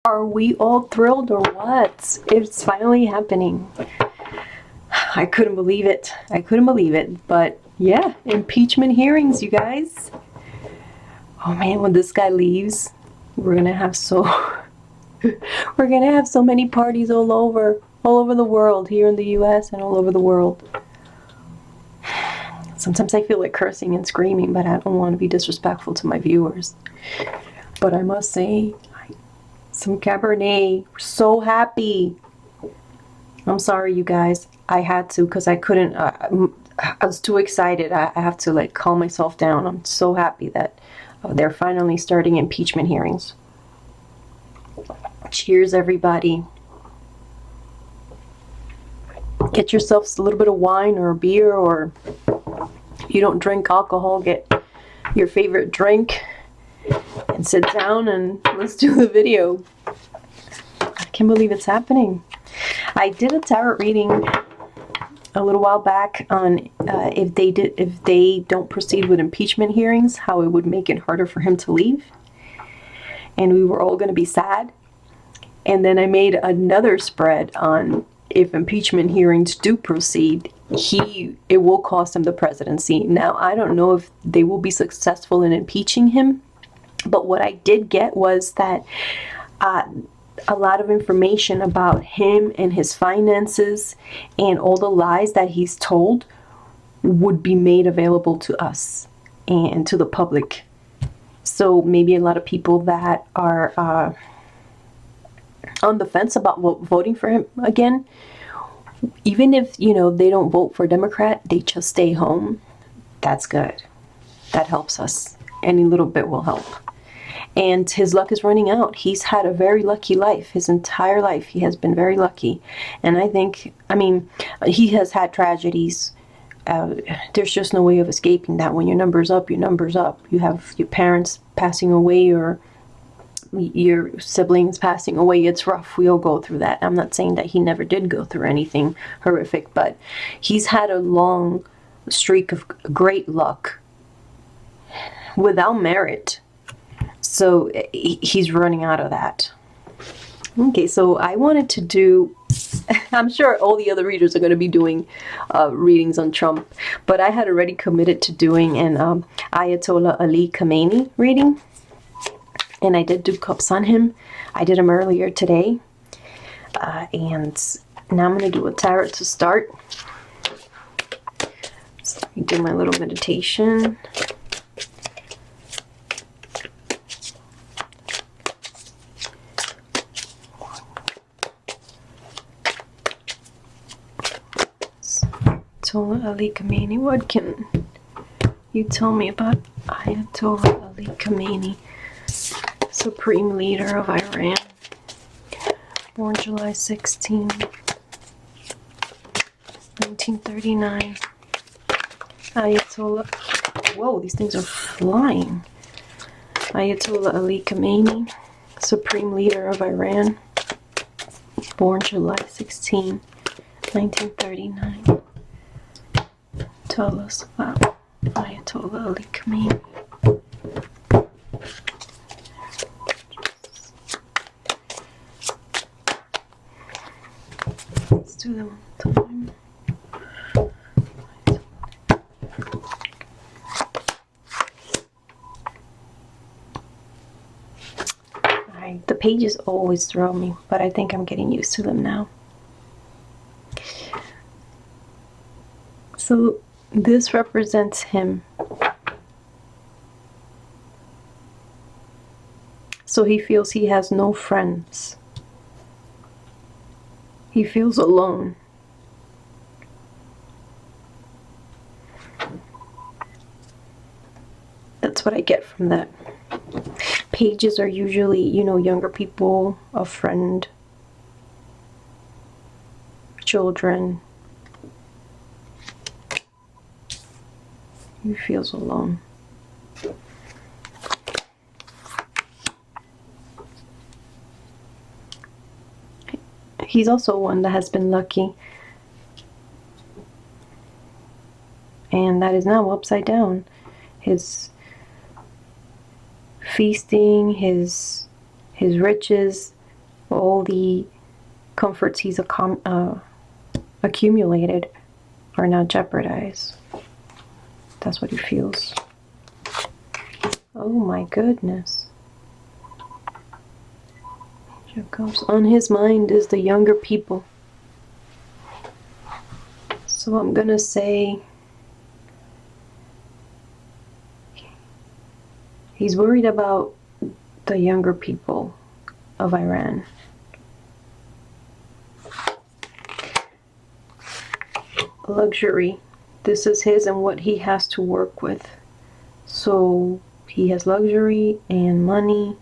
Are we all thrilled or what? It's finally happening. I couldn't believe it. I couldn't believe it. But yeah, impeachment hearings, you guys. Oh man, when this guy leaves, we're gonna have we're gonna have so many parties all over the world, here in the US and all over the world. Sometimes I feel like cursing and screaming, but I don't want to be disrespectful to my viewers. But I must say, some Cabernet. We're so happy. I'm sorry, you guys. I had to because I couldn't. I was too excited. I have to like calm myself down. I'm so happy that they're finally starting impeachment hearings. Cheers, everybody. Get yourselves a little bit of wine or a beer, or if you don't drink alcohol, get your favorite drink and sit down and let's do the video. I can't believe it's happening. I did a tarot reading a little while back on if they don't proceed with impeachment hearings, how it would make it harder for him to leave, and we were all going to be sad. And then I made another spread on if impeachment hearings do proceed, it will cost him the presidency. Now, I don't know if they will be successful in impeaching him, but what I did get was that a lot of information about him and his finances and all the lies that he's told would be made available to us and to the public. So maybe a lot of people that are on the fence about voting for him again, even if, they don't vote for Democrat, they just stay home. That's good. That helps us. Any little bit will help. And his luck is running out. He's had a very lucky life. His entire life, he has been very lucky. And he has had tragedies. There's just no way of escaping that. When your number's up, your number's up. You have your parents passing away or your siblings passing away. It's rough. We all go through that. I'm not saying that he never did go through anything horrific, but he's had a long streak of great luck without merit. So he's running out of that. Okay, so I wanted to do, I'm sure all the other readers are going to be doing readings on Trump, but I had already committed to doing an Ayatollah Ali Khamenei reading, and I did do cups on him. I did them earlier today, and now I'm going to do a tarot to start. So let me do my little meditation. Ayatollah Ali Khamenei. What can you tell me about Ayatollah Ali Khamenei, Supreme Leader of Iran, born July 16, 1939. Ayatollah, whoa, these things are flying. Ayatollah Ali Khamenei, Supreme Leader of Iran, born July 16, 1939. Tell us about Ayatollah Ali Khamenei. Let's do them one time. Alright, the pages always throw me, but I think I'm getting used to them now. So this represents him. So he feels he has no friends. He feels alone. That's what I get from that. Pages are usually, younger people, a friend, children. He feels alone. He's also one that has been lucky. And that is now upside down. His feasting, his riches, all the comforts he's accumulated are now jeopardized. That's what he feels. Oh my goodness. On his mind is the younger people. So I'm gonna say he's worried about the younger people of Iran. Luxury. This is his and what he has to work with. So he has luxury and money.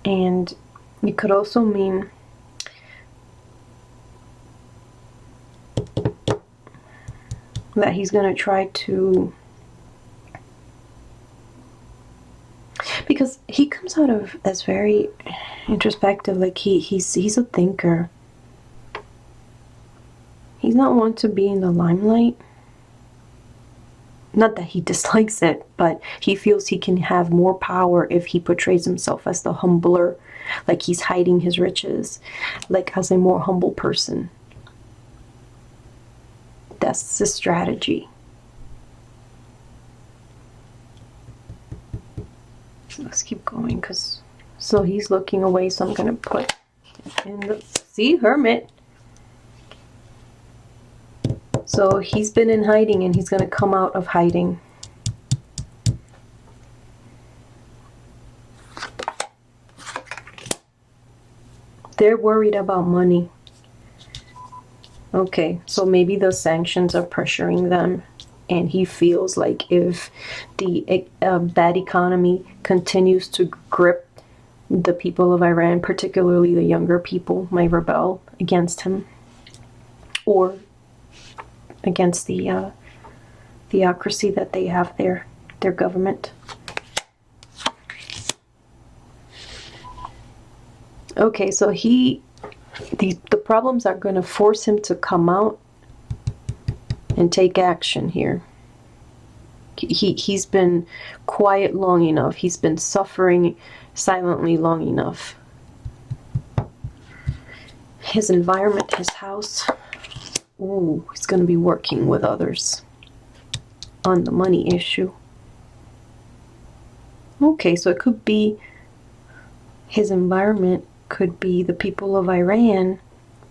And it could also mean that he's going to try to, because he comes out of as very introspective, like he's a thinker. He's not one to be in the limelight. Not that he dislikes it, but he feels he can have more power if he portrays himself as the humbler, like he's hiding his riches, like as a more humble person. That's the strategy. Let's keep going, so he's looking away, so I'm gonna put in the, see, Hermit. So he's been in hiding and he's going to come out of hiding. They're worried about money. Okay, so maybe the sanctions are pressuring them, and he feels like if the bad economy continues to grip the people of Iran, particularly the younger people, might rebel against him, or against the theocracy that they have there, their government. Okay, so the problems are going to force him to come out and take action here. He's been quiet long enough. He's been suffering silently long enough. His environment, his house. Ooh, he's going to be working with others on the money issue. Okay, so it could be his environment could be the people of Iran,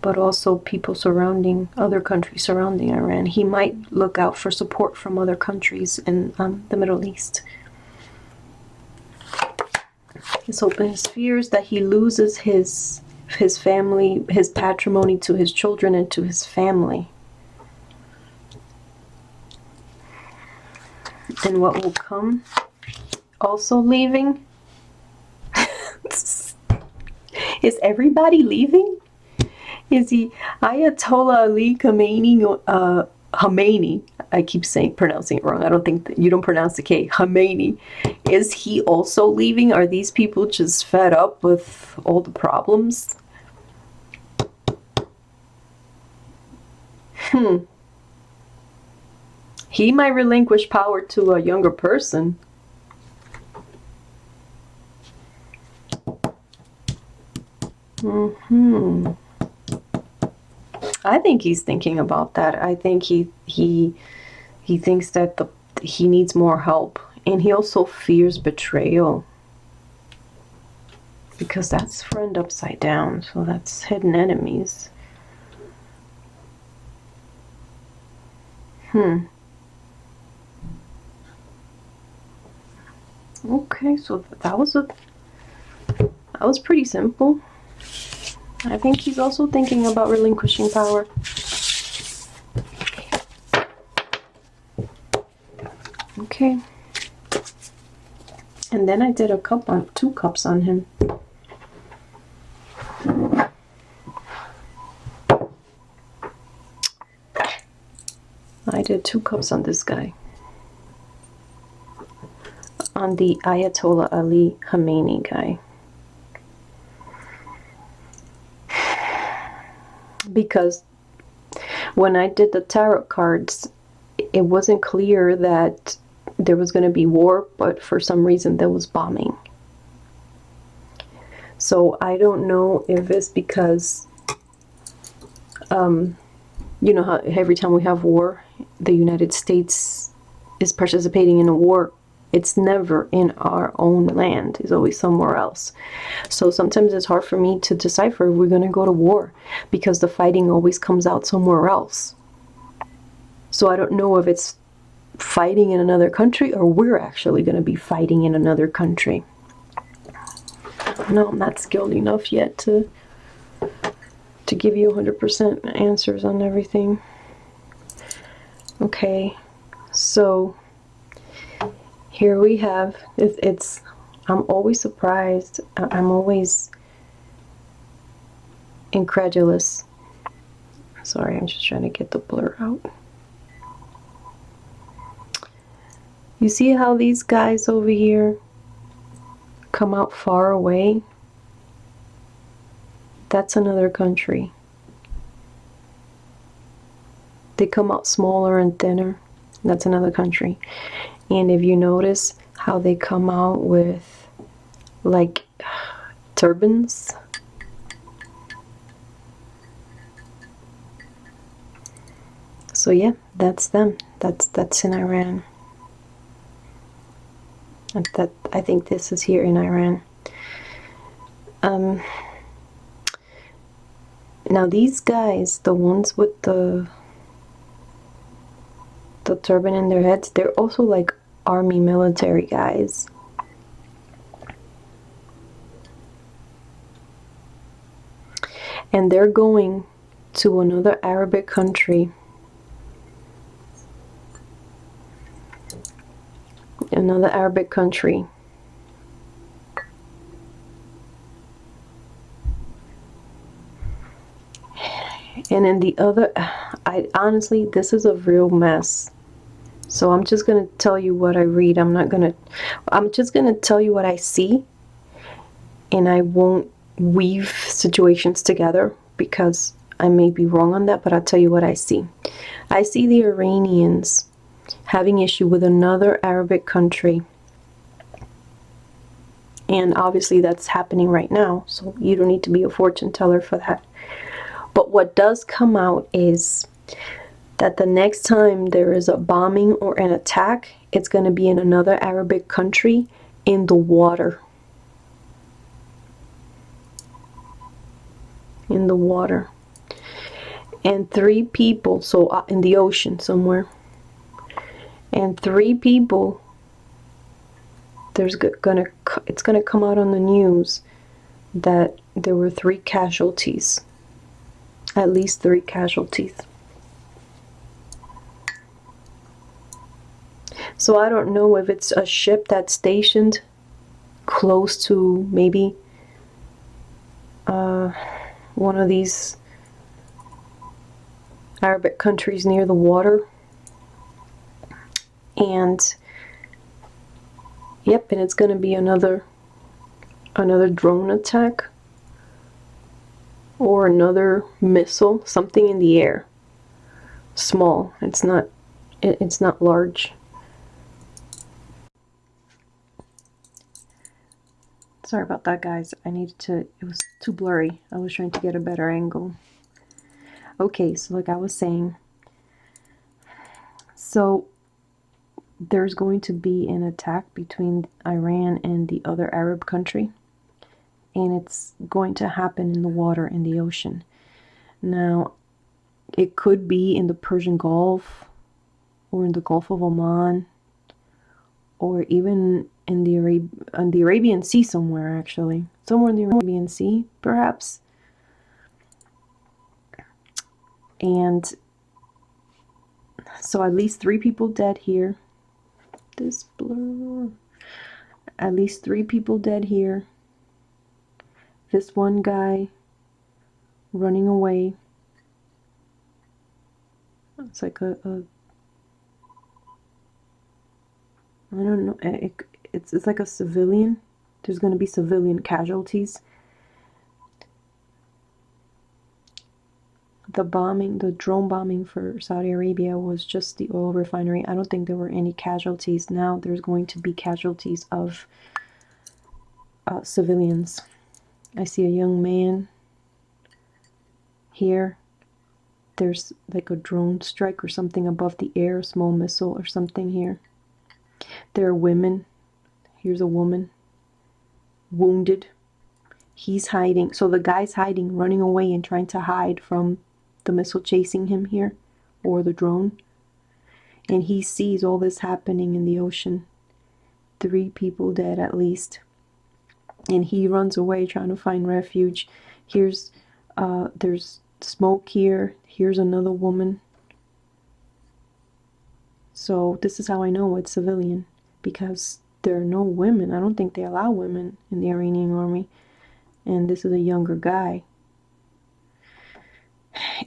but also people surrounding, other countries surrounding Iran. He might look out for support from other countries in the Middle East. His hope and his fears that he loses his family, his patrimony to his children and to his family. And what will come? Also leaving? Is everybody leaving? Is he Ayatollah Ali Khamenei? I keep pronouncing it wrong. I don't think you don't pronounce the K. Khamenei. Is he also leaving? Are these people just fed up with all the problems? He might relinquish power to a younger person. I think he's thinking about that. I think he thinks that he needs more help, and he also fears betrayal, because that's friend upside down, so that's hidden enemies. Okay, so that was pretty simple. I think he's also thinking about relinquishing power. Okay. And then I did 2 cups on him. I did 2 cups on this guy. On the Ayatollah Ali Khamenei guy. Because when I did the tarot cards, it wasn't clear that there was going to be war, but for some reason there was bombing. So I don't know if it's because, you know how every time we have war, the United States is participating in a war. It's never in our own land. It's always somewhere else. So sometimes it's hard for me to decipher if we're going to go to war because the fighting always comes out somewhere else. So I don't know if it's fighting in another country or we're actually going to be fighting in another country. No, I'm not skilled enough yet to give you 100% answers on everything. Okay, so here we have, I'm always surprised. I'm always incredulous. Sorry, I'm just trying to get the blur out. You see how these guys over here come out far away? That's another country. They come out smaller and thinner. That's another country. And if you notice how they come out with like turbans, so yeah, that's them. That's in Iran. That I think this is here in Iran. Now these guys, the ones with the turban in their heads, they're also like army military guys. And they're going to another Arabic country. Another Arabic country. And in the other, I honestly, this is a real mess. So I'm just going to tell you what I read. I'm just going to tell you what I see. And I won't weave situations together because I may be wrong on that, but I'll tell you what I see. I see the Iranians having issue with another Arabic country. And obviously that's happening right now. So you don't need to be a fortune teller for that. But what does come out is that the next time there is a bombing or an attack, it's going to be in another Arabic country in the water. In the water. And 3 people, so in the ocean somewhere. And 3 people, it's gonna come out on the news that there were 3 casualties. At least 3 casualties. So I don't know if it's a ship that's stationed close to maybe one of these Arabic countries near the water. And yep, and it's going to be another drone attack or another missile, something in the air. Small. It's not large. Sorry about that, guys. It was too blurry. I was trying to get a better angle. Okay, so like I was saying, so there's going to be an attack between Iran and the other Arab country, and it's going to happen in the water, in the ocean. Now, it could be in the Persian Gulf, or in the Gulf of Oman, or even in the Arabian Sea somewhere, actually. Somewhere in the Arabian Sea, perhaps. And so at least 3 people dead here. This blur. At least 3 people dead here. This one guy running away. It's like I don't know. It's like a civilian. There's going to be civilian casualties. The drone bombing for Saudi Arabia was just the oil refinery. I don't think there were any casualties. Now there's going to be casualties of civilians. I see a young man here. There's like a drone strike or something above the air, a small missile or something here. There are women. Here's a woman wounded. He's hiding. So the guy's hiding, running away and trying to hide from the missile chasing him here, or the drone. And he sees all this happening in the ocean. 3 people dead at least. And he runs away trying to find refuge. There's smoke here. Here's another woman. So this is how I know it's civilian, because there are no women. I don't think they allow women in the Iranian army. And this is a younger guy.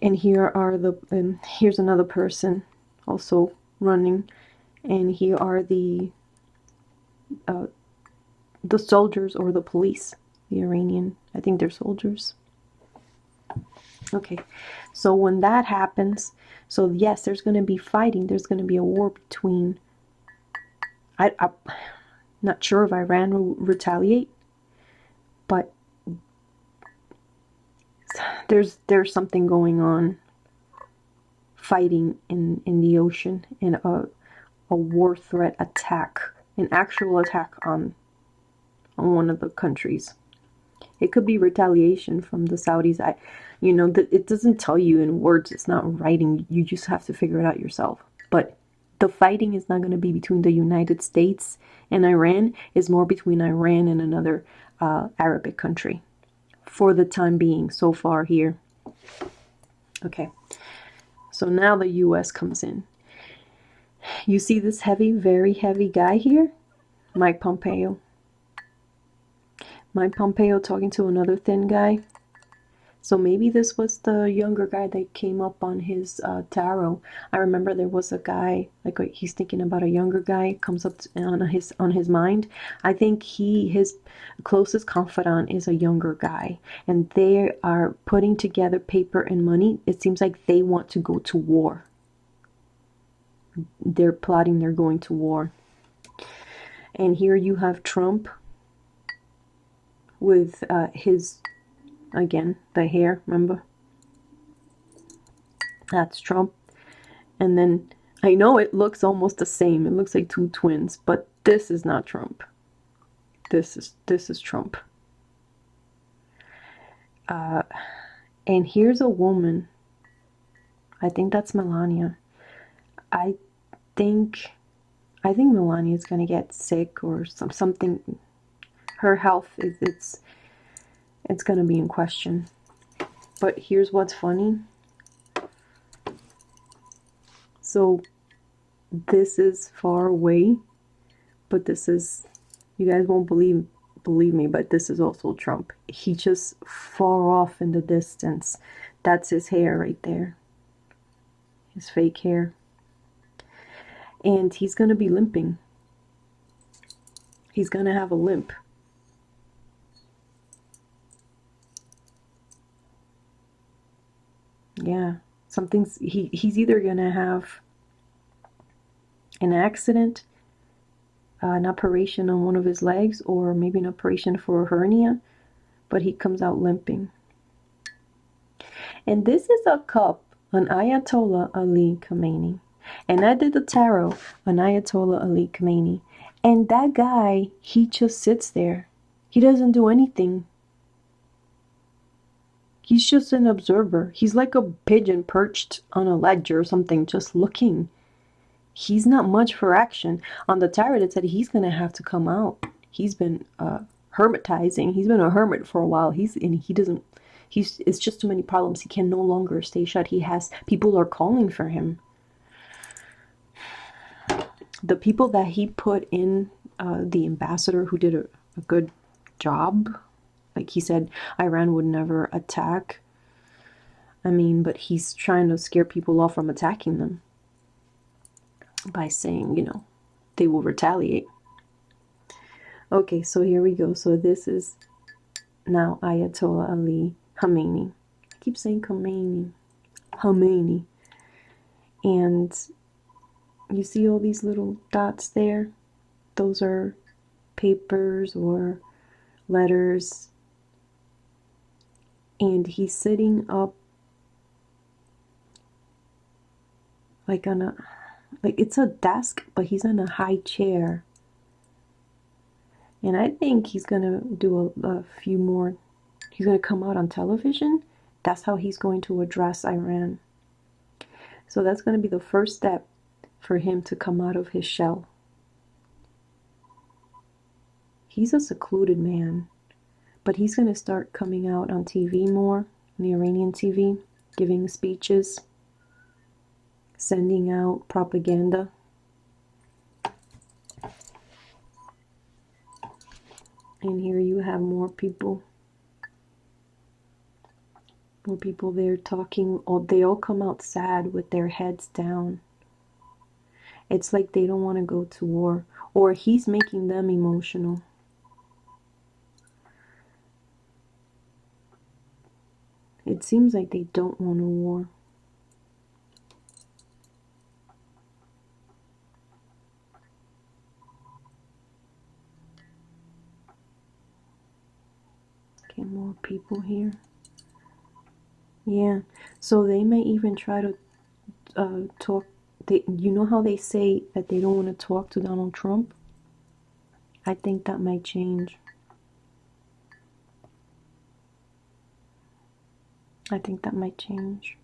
And here's another person also running. And here are the soldiers or the police. The Iranian, I think they're soldiers. Okay, so when that happens, so yes, there's going to be fighting. There's going to be a war between. I'm not sure if Iran will retaliate, but there's something going on, fighting in the ocean, in a war threat attack, an actual attack on one of the countries. It could be retaliation from the Saudis. It doesn't tell you in words. It's not writing. You just have to figure it out yourself. But the fighting is not going to be between the United States and Iran. It's more between Iran and another Arabic country, for the time being, so far here. Okay, so now the U.S. comes in. You see this heavy, very heavy guy here? Mike Pompeo. Mike Pompeo talking to another thin guy. So maybe this was the younger guy that came up on his tarot. I remember there was a guy, like he's thinking about a younger guy, comes up on his mind. I think his closest confidant is a younger guy, and they are putting together paper and money. It seems like they want to go to war. They're plotting, they're going to war. And here you have Trump with his, again, the hair, remember? That's Trump. And then, I know it looks almost the same. It looks like 2 twins, but this is not Trump. This is Trump. And here's a woman. I think that's Melania. I think Melania is gonna get sick or something. Her health it's gonna be in question. But here's what's funny. So this is far away, but this is, you guys won't believe me, but this is also Trump. He just far off in the distance. That's his hair right there. His fake hair. And he's gonna be limping. He's gonna have a limp. Yeah, he's either gonna have an accident, an operation on one of his legs, or maybe an operation for a hernia, but he comes out limping. And this is a cup, an Ayatollah Ali Khamenei. And I did the tarot on Ayatollah Ali Khamenei. And that guy, he just sits there. He doesn't do anything. He's just an observer. He's like a pigeon perched on a ledge or something, just looking. He's not much for action. On the tarot, it said he's going to have to come out. He's been hermitizing. He's been a hermit for a while. It's just too many problems. He can no longer stay shut. People are calling for him. The people that he put in, the ambassador who did a good job, like he said, Iran would never attack. But he's trying to scare people off from attacking them by saying, they will retaliate. Okay, so here we go. So this is now Ayatollah Ali Khamenei. I keep saying Khomeini. And you see all these little dots there? Those are papers or letters and he's sitting up like on a, like it's a desk, but he's on a high chair. And I think he's gonna do a few more. He's gonna come out on television. That's how he's going to address Iran. So that's gonna be the first step for him to come out of his shell. He's a secluded man, but he's gonna start coming out on TV more, on the Iranian TV, giving speeches, sending out propaganda. And here you have more people there talking. They all come out sad with their heads down. It's like they don't want to go to war, or he's making them emotional. It seems like they don't want a war. Okay, more people here. Yeah, so they may even try to talk. You know how they say that they don't want to talk to Donald Trump? I think that might change. I think that might change.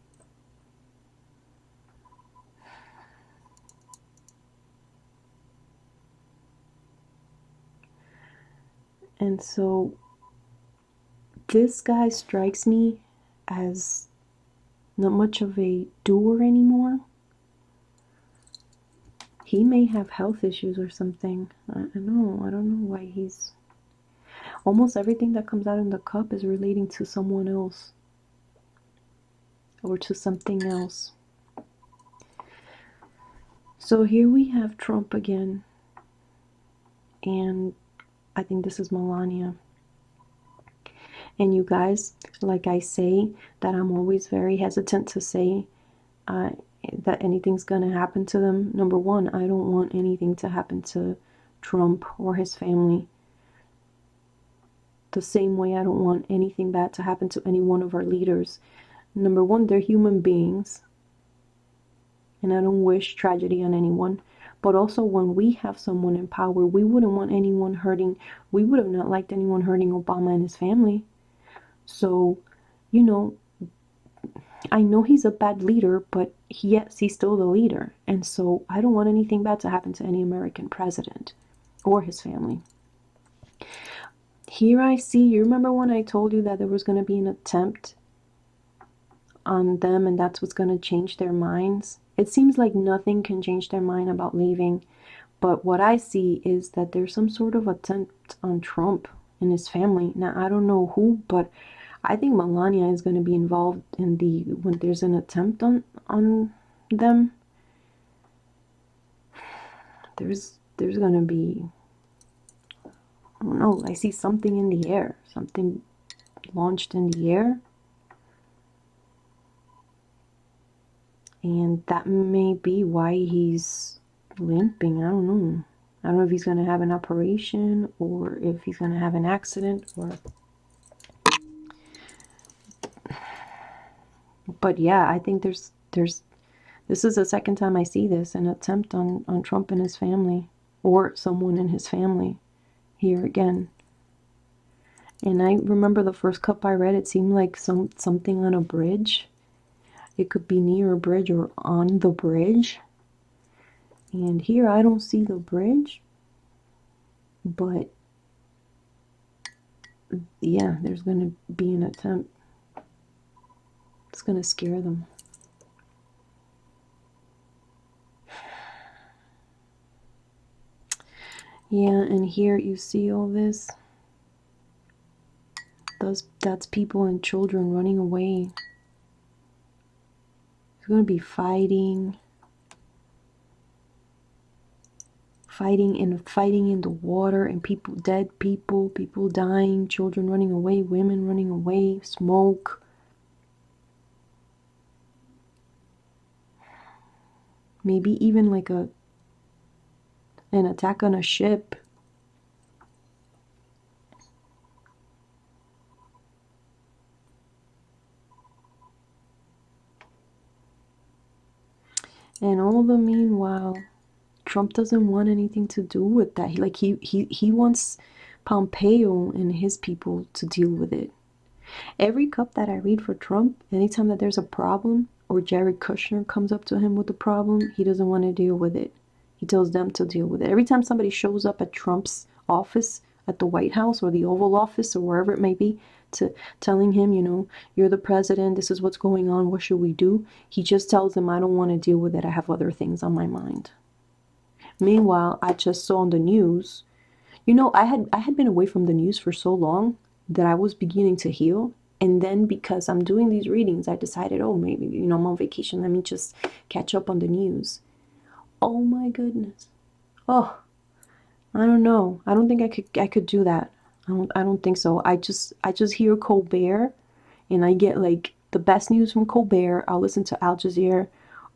And so this guy strikes me as not much of a doer anymore. He may have health issues or something. I don't know why he's... Almost everything that comes out in the cup is relating to someone else. Or to something else. So here we have Trump again. And I think this is Melania. And you guys, like I say, that I'm always very hesitant to say that anything's going to happen to them. Number one, I don't want anything to happen to Trump or his family. The same way I don't want anything bad to happen to any one of our leaders. Number one, they're human beings. And I don't wish tragedy on anyone. But also when we have someone in power, we wouldn't want anyone hurting. We would have not liked anyone hurting Obama and his family. So, you know, I know he's a bad leader, but yes, he's still the leader. And so I don't want anything bad to happen to any American president or his family. Here I see, you remember when I told you that there was going to be an attempt on them and that's what's going to change their minds? It seems like nothing can change their mind about leaving. But what I see is that there's some sort of attempt on Trump and his family. Now, I don't know who, but I think Melania is going to be involved in when there's an attempt on them. There's going to be, I don't know, I see something in the air, something launched in the air. And that may be why he's limping. I don't know. I don't know if he's going to have an operation or if he's going to have an accident or... But yeah, I think this is the second time I see this, an attempt on Trump and his family, or someone in his family, here again. And I remember the first cup I read, it seemed like something on a bridge. It could be near a bridge or on the bridge. And here I don't see the bridge, but yeah, there's going to be an attempt. It's going to scare them. Yeah, and here you see all this. That's people and children running away. There's going to be fighting in the water, and dead people dying, children running away, women running away, smoke. Maybe even like an attack on a ship. And all the meanwhile, Trump doesn't want anything to do with that. He wants Pompeo and his people to deal with it. Every cup that I read for Trump, anytime that there's a problem or Jared Kushner comes up to him with a problem, he doesn't want to deal with it. He tells them to deal with it. Every time somebody shows up at Trump's office at the White House or the Oval Office or wherever it may be, to telling him, you're the president, this is what's going on, what should we do? He just tells them, I don't want to deal with it. I have other things on my mind. Meanwhile, I just saw on the news, I had been away from the news for so long that I was beginning to heal. And then because I'm doing these readings, I decided, oh, maybe, I'm on vacation. Let me just catch up on the news. Oh my goodness. Oh, I don't know. I don't think I could do that. I don't think so. I just hear Colbert and I get like the best news from Colbert. I'll listen to Al Jazeera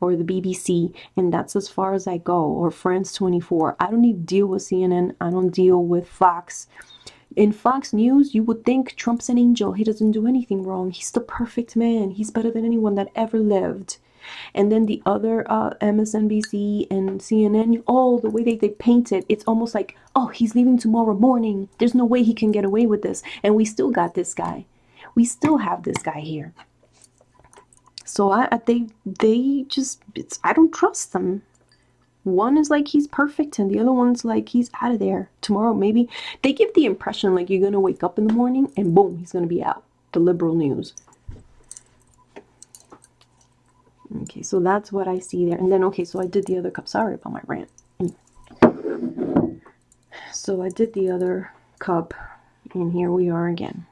or the BBC, and that's as far as I go, or France 24. I don't need to deal with CNN. I don't deal with Fox. In Fox News, you would think Trump's an angel. He doesn't do anything wrong. He's the perfect man. He's better than anyone that ever lived. And then the other MSNBC and CNN, oh, the way they paint it, it's almost like, oh, he's leaving tomorrow morning. There's no way he can get away with this. And we still got this guy. We still have this guy here. So they just, I don't trust them. One is like he's perfect and the other one's like he's out of there. Tomorrow, maybe. They give the impression like you're going to wake up in the morning and boom, he's going to be out. The liberal news. Okay, so that's what I see there. And then, okay, so I did the other cup. Sorry about my rant. So I did the other cup, and here we are again.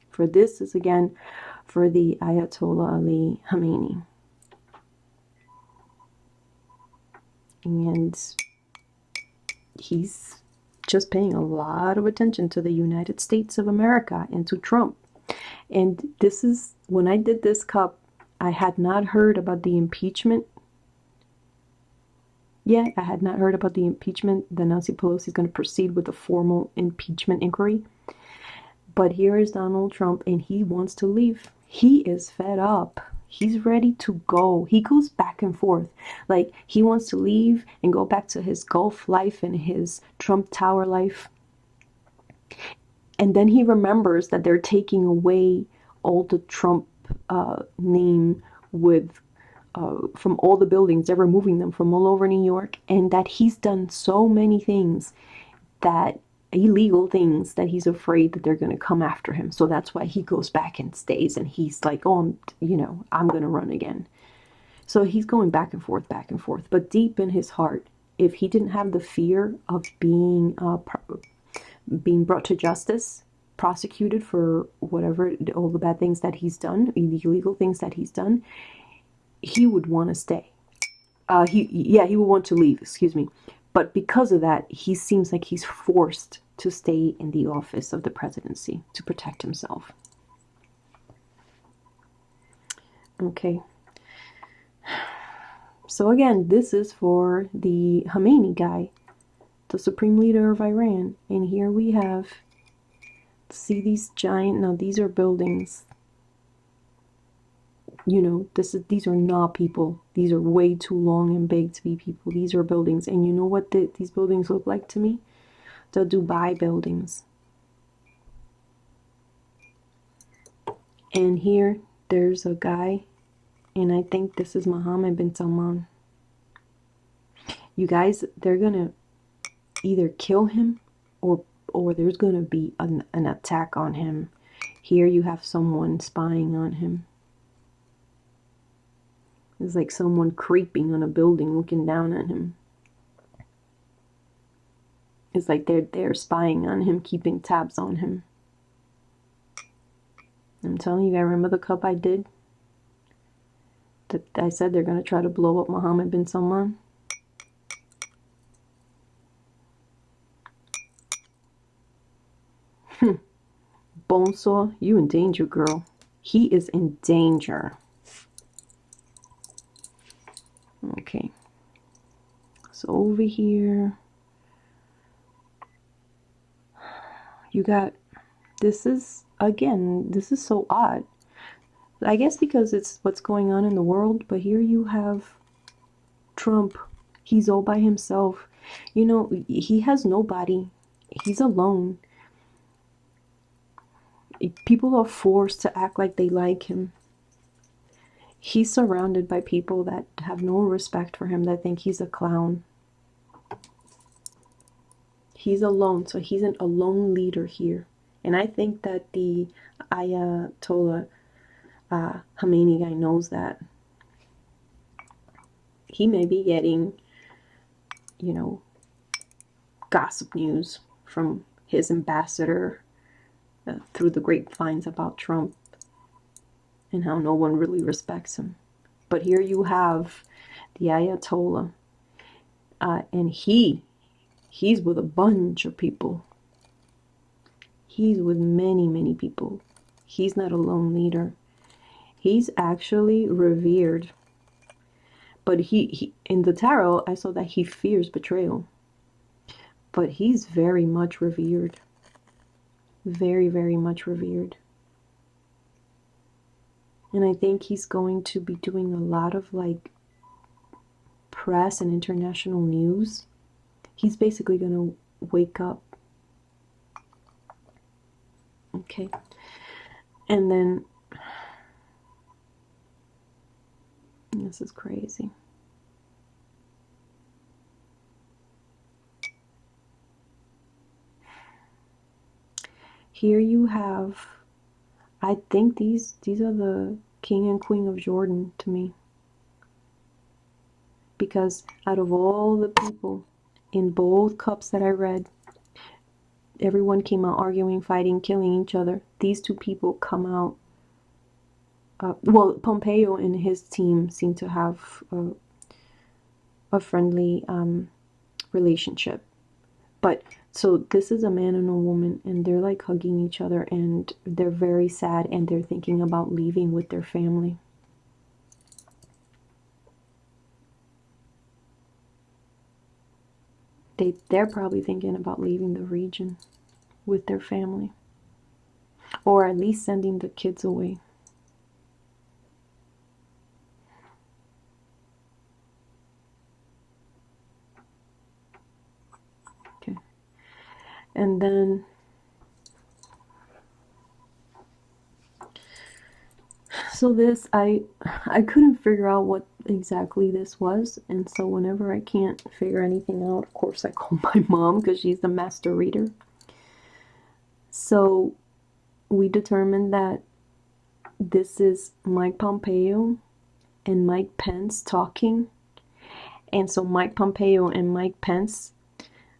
For this is again for the Ayatollah Ali Khamenei. And he's just paying a lot of attention to the United States of America and to Trump. And this is, when I did this cup, I had not heard about the impeachment yet. I had not heard about the impeachment, that Nancy Pelosi is going to proceed with a formal impeachment inquiry. But here is Donald Trump, and he wants to leave. He is fed up. He's ready to go. He goes back and forth. Like, he wants to leave and go back to his Gulf life and his Trump Tower life. And then he remembers that they're taking away all the Trump name from all the buildings. They're removing them from all over New York. And that he's done so many things, that illegal things, that he's afraid that they're going to come after him. So that's why he goes back and stays, and he's like, oh, I'm going to run again. So he's going back and forth. But deep in his heart, if he didn't have the fear of being brought to justice, prosecuted for whatever, all the bad things that he's done, the illegal things that he's done, he would want to stay. He would want to leave, excuse me. But because of that, he seems like he's forced to stay in the office of the presidency to protect himself. Okay. So again, this is for the Khamenei guy, the supreme leader of Iran. And here we have, see these giant, now these are buildings. These are not people. These are way too long and big to be people. These are buildings. And you know what these buildings look like to me? The Dubai buildings. And here, there's a guy, and I think this is Mohammed bin Salman. You guys, they're gonna either kill him or there's gonna be an attack on him. Here you have someone spying on him. It's like someone creeping on a building looking down at him. It's like they're spying on him, keeping tabs on him. I'm telling you, I remember the cup I did? That I said they're going to try to blow up Mohammed bin Salman. Bonesaw, you in danger, girl. He is in danger. Okay, so over here, you got, this is so odd. I guess because it's what's going on in the world, but here you have Trump. He's all by himself. You know, he has nobody. He's alone. People are forced to act like they like him. He's surrounded by people that have no respect for him, that think he's a clown. He's alone, so he's a lone leader here. And I think that the Ayatollah Khamenei guy knows that. He may be getting, you know, gossip news from his ambassador through the grapevines about Trump and how no one really respects him. But here you have the Ayatollah, and he's with a bunch of people. He's with many, many people. He's not a lone leader. He's actually revered. But he in the tarot, I saw that he fears betrayal. But he's very much revered. Very, very much revered. And I think he's going to be doing a lot of like press and international news. He's basically going to wake up. Okay. And then, this is crazy. Here you have, I think these are the king and queen of Jordan to me. Because out of all the people in both cups that I read, everyone came out arguing, fighting, killing each other. These two people come out. Well, Pompeo and his team seem to have a friendly relationship. But so this is a man and a woman, and they're like hugging each other, and they're very sad, and they're thinking about leaving with their family. They're probably thinking about leaving the region with their family, or at least sending the kids away. Okay. And then so this, I couldn't figure out what exactly this was, and so whenever I can't figure anything out, of course I call my mom because she's the master reader. So we determined that this is Mike Pompeo and Mike Pence talking. And so Mike Pompeo and Mike Pence,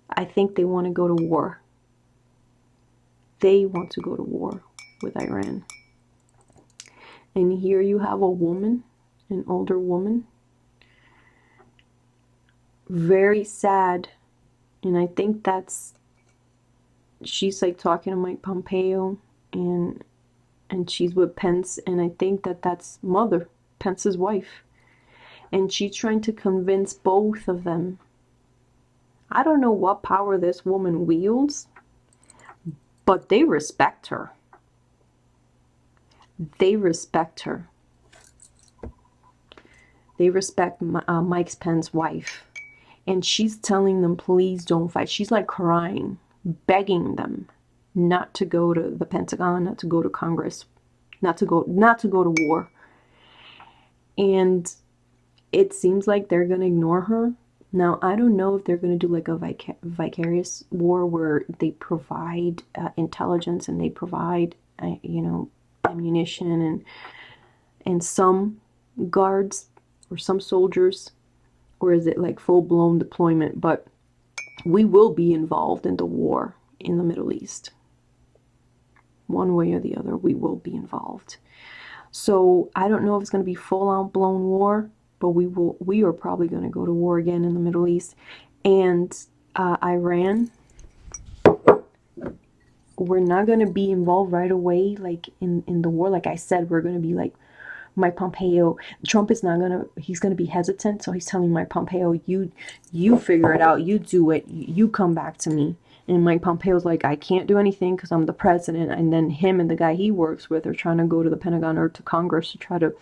I think they want to go to war. They want to go to war with Iran. And here you have a woman, an older woman, very sad. And I think she's like talking to Mike Pompeo, and she's with Pence, and I think that's Mother, Pence's wife. And she's trying to convince both of them. I don't know what power this woman wields, but they respect her. They respect her. They respect Mike Pence's wife. And she's telling them, please don't fight. She's like crying, begging them not to go to the Pentagon, not to go to Congress, not to go to war. And it seems like they're going to ignore her. Now, I don't know if they're going to do like a vicarious war where they provide intelligence and they provide, ammunition and some guards or some soldiers, or is it like full-blown deployment? But we will be involved in the war in the Middle East. One way or the other, we will be involved. So I don't know if it's going to be full-on blown war, but we are probably going to go to war again in the Middle East. And Iran, we're not going to be involved right away, like in the war. Like I said, we're going to be like Mike Pompeo. Trump is not going to, he's going to be hesitant. So he's telling Mike Pompeo, you figure it out. You do it. You come back to me. And Mike Pompeo's like, I can't do anything because I'm the president. And then him and the guy he works with are trying to go to the Pentagon or to Congress to try to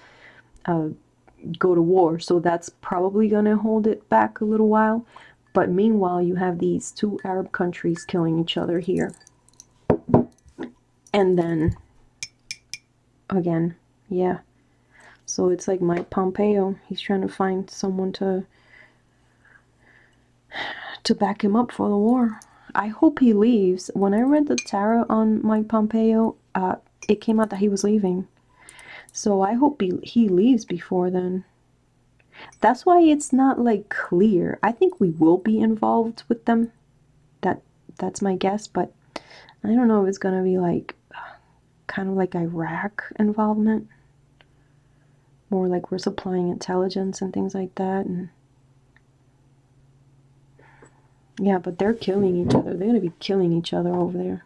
go to war. So that's probably going to hold it back a little while. But meanwhile, you have these two Arab countries killing each other here. And then, again, yeah. So it's like Mike Pompeo. He's trying to find someone to back him up for the war. I hope he leaves. When I read the tarot on Mike Pompeo, it came out that he was leaving. So I hope he leaves before then. That's why it's not like clear. I think we will be involved with them. That's my guess, but I don't know if it's gonna be like kind of like Iraq involvement. More like we're supplying intelligence and things like that. And yeah, but they're killing each other. They're gonna be killing each other over there.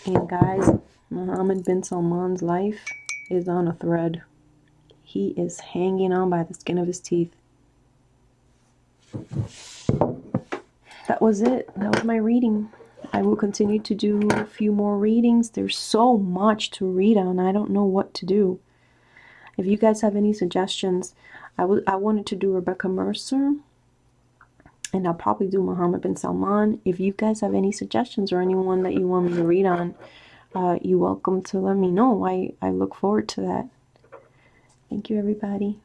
And guys, Mohammed bin Salman's life is on a thread. He is hanging on by the skin of his teeth. That was it. That was my reading. I will continue to do a few more readings. There's so much to read on. I don't know what to do. If you guys have any suggestions, I wanted to do Rebecca Mercer. And I'll probably do Mohammed bin Salman. If you guys have any suggestions or anyone that you want me to read on, you're welcome to let me know. I look forward to that. Thank you, everybody.